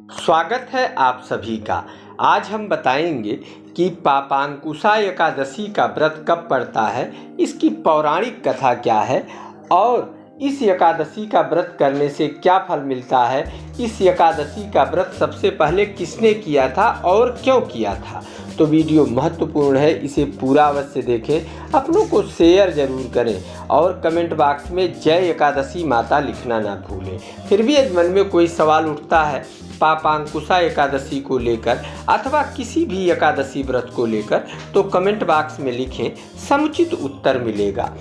स्वागत है आप सभी का। आज हम बताएंगे कि पापांकुशा एकादशी का व्रत कब पड़ता है, इसकी पौराणिक कथा क्या है और इस एकादशी का व्रत करने से क्या फल मिलता है। इस एकादशी का व्रत सबसे पहले किसने किया था और क्यों किया था। तो वीडियो महत्वपूर्ण है, इसे पूरा अवश्य देखें, अपनों को शेयर जरूर करें और कमेंट बॉक्स में जय एकादशी माता लिखना ना भूलें। फिर भी यदि मन में कोई सवाल उठता है पापांकुशा एकादशी को लेकर अथवा किसी भी एकादशी व्रत को लेकर, तो कमेंट बॉक्स में लिखें, समुचित उत्तर मिलेगा।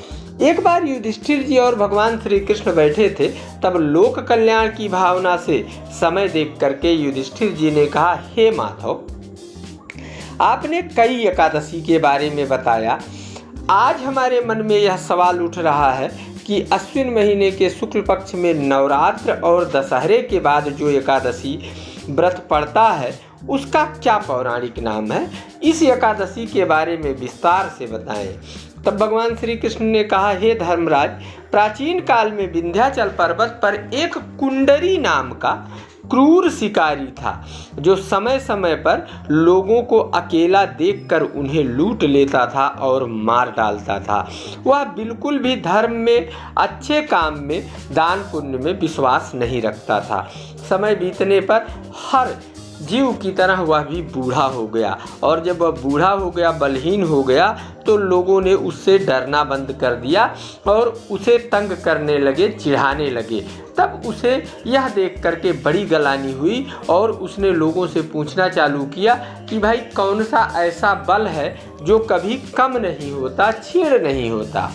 एक बार युधिष्ठिर जी और भगवान श्री कृष्ण बैठे थे, तब लोक कल्याण की भावना से समय देख करके युधिष्ठिर जी ने कहा, हे माधव, आपने कई एकादशी के बारे में बताया। आज हमारे मन में यह सवाल उठ रहा है कि अश्विन महीने के शुक्ल पक्ष में नवरात्र और दशहरे के बाद जो एकादशी व्रत पड़ता है उसका क्या पौराणिक नाम है, इस एकादशी के बारे में विस्तार से बताएं। तब भगवान श्री कृष्ण ने कहा, हे धर्मराज, प्राचीन काल में विंध्याचल पर्वत पर एक कुंडरी नाम का क्रूर शिकारी था, जो समय समय पर लोगों को अकेला देखकर उन्हें लूट लेता था और मार डालता था। वह बिल्कुल भी धर्म में, अच्छे काम में, दान पुण्य में विश्वास नहीं रखता था। समय बीतने पर हर जीव की तरह वह भी बूढ़ा हो गया और जब वह बूढ़ा हो गया, बलहीन हो गया, तो लोगों ने उससे डरना बंद कर दिया और उसे तंग करने लगे, चिढ़ाने लगे। तब उसे यह देख करके बड़ी गलानी हुई और उसने लोगों से पूछना चालू किया कि भाई कौन सा ऐसा बल है जो कभी कम नहीं होता, क्षीण नहीं होता,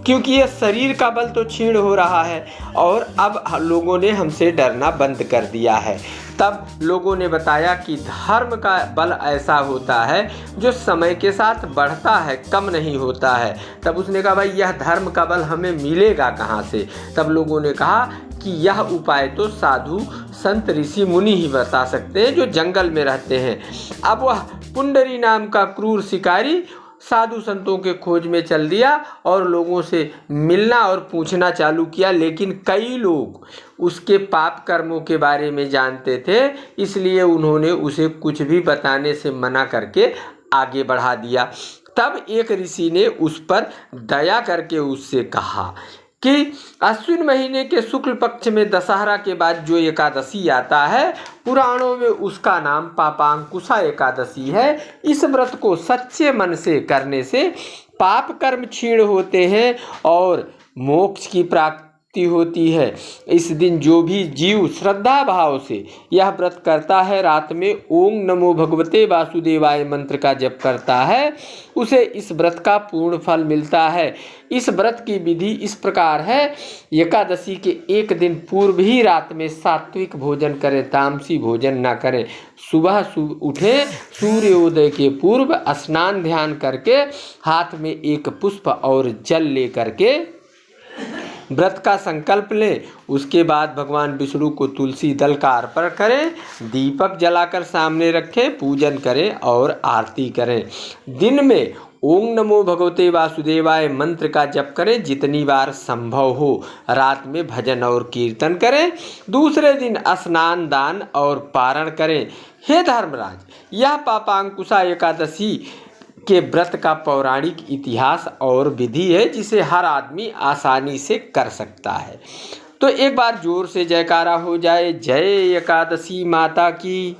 क्योंकि ये शरीर का बल तो क्षीण हो रहा है और अब लोगों ने हमसे डरना बंद कर दिया है। तब लोगों ने बताया कि धर्म का बल ऐसा होता है जो समय के साथ बढ़ता है, कम नहीं होता है। तब उसने कहा, भाई यह धर्म का बल हमें मिलेगा कहाँ से। तब लोगों ने कहा कि यह उपाय तो साधु संत ऋषि मुनि ही बता सकते हैं जो जंगल में रहते हैं। अब वह पुंडरी नाम का क्रूर शिकारी साधु संतों के खोज में चल दिया और लोगों से मिलना और पूछना चालू किया, लेकिन कई लोग उसके पाप कर्मों के बारे में जानते थे, इसलिए उन्होंने उसे कुछ भी बताने से मना करके आगे बढ़ा दिया। तब एक ऋषि ने उस पर दया करके उससे कहा कि अश्विन महीने के शुक्ल पक्ष में दशहरा के बाद जो एकादशी आता है, पुराणों में उसका नाम पापांकुशा एकादशी है। इस व्रत को सच्चे मन से करने से पाप कर्म क्षीण होते हैं और मोक्ष की प्राप्ति होती है। इस दिन जो भी जीव श्रद्धा भाव से यह व्रत करता है, रात में ओम नमो भगवते वासुदेवाय मंत्र का जप करता है, उसे इस व्रत का पूर्ण फल मिलता है। इस व्रत की विधि इस प्रकार है, एकादशी के एक दिन पूर्व ही रात में सात्विक भोजन करें, तामसी भोजन ना करें। सुबह उठे, सूर्योदय के पूर्व स्नान ध्यान करके हाथ में एक पुष्प और जल ले करके व्रत का संकल्प लें। उसके बाद भगवान विष्णु को तुलसी दल का अर्पण करें, दीपक जलाकर सामने रखें, पूजन करें और आरती करें। दिन में ओम नमो भगवते वासुदेवाय मंत्र का जप करें जितनी बार संभव हो। रात में भजन और कीर्तन करें। दूसरे दिन स्नान दान और पारण करें। हे धर्मराज, यह पापांकुशा एकादशी के व्रत का पौराणिक इतिहास और विधि है जिसे हर आदमी आसानी से कर सकता है। तो एक बार जोर से जयकारा हो जाए, जय एकादशी माता की।